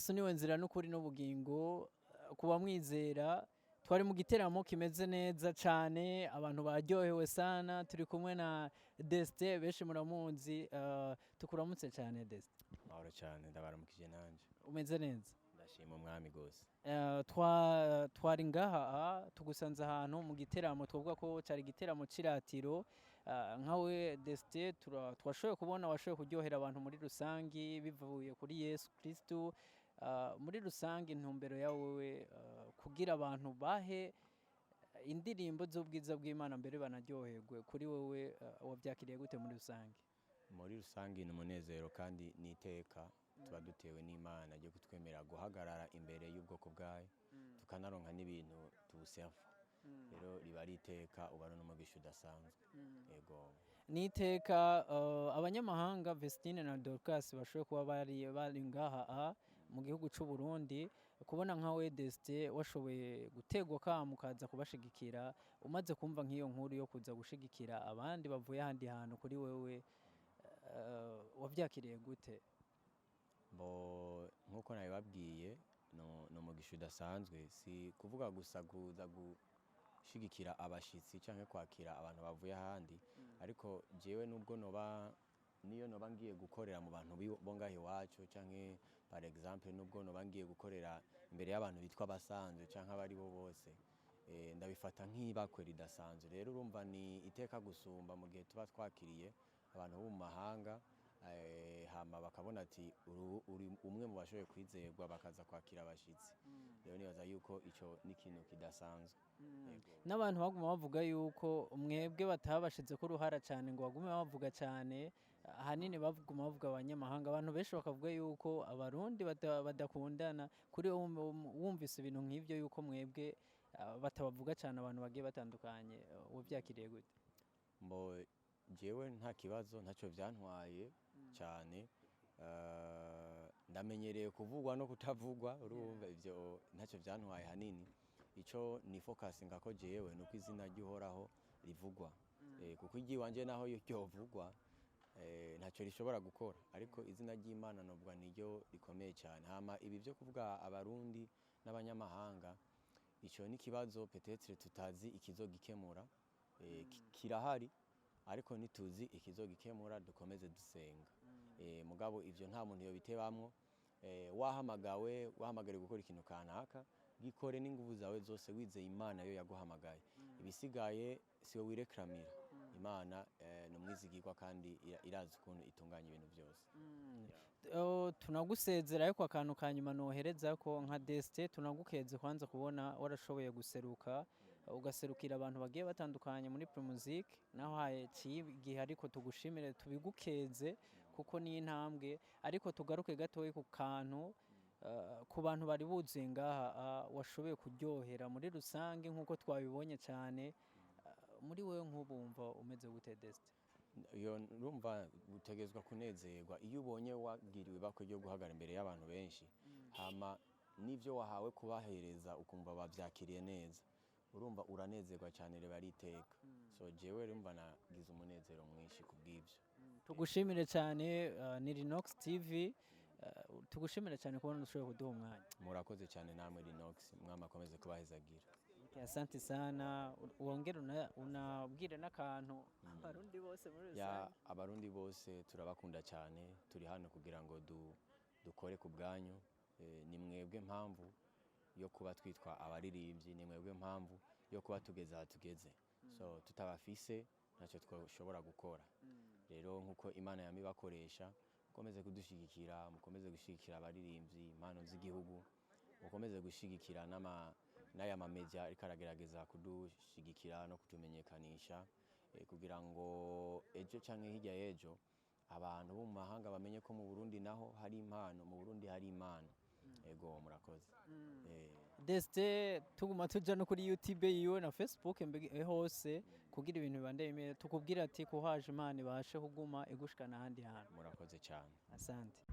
Yesu niwe nzira n'ukuri n'ubugingo kuba mwizera. Twari mu giteramo kimeze neza cyane, abantu baryohewe sana. Turi kumwe na Destin, benshi muramuzi. Tukuramutse cyane Destin. Mahoro cyane, ndabaramukije nanje. Umeze neza? Ndashima umwami gose. Twari ngaha tugusanze ahantu mu giteramo, twavuga ko cyari giteramo ciratiro. Nkawe Destin, twashoboye kubona washoboye kuryohera abantu muri rusangi bivuye kuri Yesu Kristo. Muri rusange intumbero yawe kugira abantu bahe indirimbo z'ubwiza bw'Imana mbere banaryoherwe. Kuri wewe wabyakiriye gute muri rusange? Muri rusange ni umunezero kandi niteka tuba dutewe n'Imana ryo kutwemera guhagarara imbere y'ubwoko bwayo, tukanaronka n'ibintu tubuserva. Rero riba ari iteka, ubana n'umugisha udasanzwe. Yego. Niteka abanyamahanga Destin na Dorcas bashoboye kuba bari ngaha mu gihugu cy'u Burundi, kubona nkawe Destin washoboye gutegwa kamukaza kubashigikira. Umaze kumva nk'iyo nkuru yo kuza gushigikira abandi bavuye ahandi hantu, kuri wewe wavyakiriye gute? Nkuko nabibabwiye, no umugisha udasanzwe, si kuvuga gusa kuza gushigikira abashitsi canke kwakira abantu bavuye ahandi, ariko jewe nubwo niyo noba ngiye gukorera mu bantu bo ngaho iwacu, canke par exemple nubwo noba ngiye gukorera imbere y'abantu bitwa abasanzwe canke abari bo bose, ndabifata nk'ibakwe ridasanzwe. Rero urumva ni iteka gusumba mu gihe tuba twakiriye abantu bo mu mahanga, hama bakabona ati uri umwe mu bashoboye kwizerwa, bakaza kwakira abashitsi. Rero nibaza yuko ico ni ikintu kidasanzwe. N'abantu baguma bavuga yuko mwebwe batabashize ko uruhara cyane ngo bagume bavuga cyane, ahanini baguma bavuga abanyamahanga. Abantu benshi bakavuga yuko abarundi badakundana. Kuri wumvise ibintu nk'ivyo yuko mwebwe batabavuga cyane abantu bagiye batandukanye, wabyakiriye gute? Jewe nta kibazo, ntacyo vyantwaye cyane. Ndamenyereye kuvugwa no kutavugwa, urumva ivyo ntacyo vyantwaye hanini. Ico ni focusinga ko jewe nuko izina ry'Uhoraho rivugwa, kuko igiwanje naho ryovugwa ntacyo rishobora gukora, ariko izina ry'Imana nobwa niryo rikomeye cyane. Hama ibi byo kuvuga abarundi n'abanyamahanga, ico ni kibazo peut-être tutazi ikizogikemura. Kirahari, ariko nituzi ikizogikemura, dukomeze dusenga. Mugabo ivyo nta muntu yobitebamwo. Wahamagariwe gukora ikintu kanaka, gikore n'inguvu zawe zose wizeye Imana yo yaguhamagaye. Ibisigaye siwe wirekramira. Imana ni umwizigirwa kandi irazi ukuntu itunganya ibintu byose. Tunagusezera ariko akantu kanyuma nohereza ko nka Destin, tunagukeze kwanza kubona warashoboye guseruka ugaserukira abantu bagiye batandukanye muri Promusic. Naho igihe ariko tugushimire, tubigukeze kuko ni intambwe. Ariko tugaruke gatoyi ku kantu, ku bantu bari buzuye ngaha, washoboye kuryohera muri rusange nk'uko twabibonye cyane. Muri wewe nk'ubumva umeze gute Destin? Iyo urumva gutegezwa kunezerwa iyo ubonye wagiriwe ibakwe ryo guhagara imbere y'abantu benshi, hama n'ivyo wahawe kubahereza ukumva bavyakiriye neza, urumva uranezerwa cyane, reba ari iteka. So jewe urumva nagize umunezero mwinshi kubw'ivyo. Tugushimire cyane. Ni Rinox TV. Tugushimire cyane kubona ushoboye kuduha umwanya. Murakoze cyane namwe Rinox, mwama akomeze kubahezagira. Asante sana. Wongera unabwire n'akantu abarundi bose muri rusange. Abarundi bose turabakunda cyane, turi hano kugira ngo dukore ku bwanyu. Ni mwebwe mpamvu yo kuba twitwa abaririmbyi, ni mwebwe mpamvu yo kuba tugeze aha tugeze. So tutabafise ntacyo twashobora gukora. Rero nkuko Imana yamibakoresha, mukomeze kudushigikira, mukomeze gushigikira abaririmbyi, impano z'igihugu, mukomeze gushigikira n'aya mamedia ariko aragerageza kudushigikira no kutumenyekanisha, kugira ngo ejo canke hirya y'ejo abantu bo mu mahanga bamenye ko mu Burundi naho hari impano, mu Burundi hari Imana. Ego, murakoze. Destin, tuguma tuja no kuri YouTube yiwe na Facebook hose kugira ibintu bibandeye, tukubwira ati kuhaje Imana ibashe kuguma igushikana ahandi hantu. Murakoze cyane. Asante.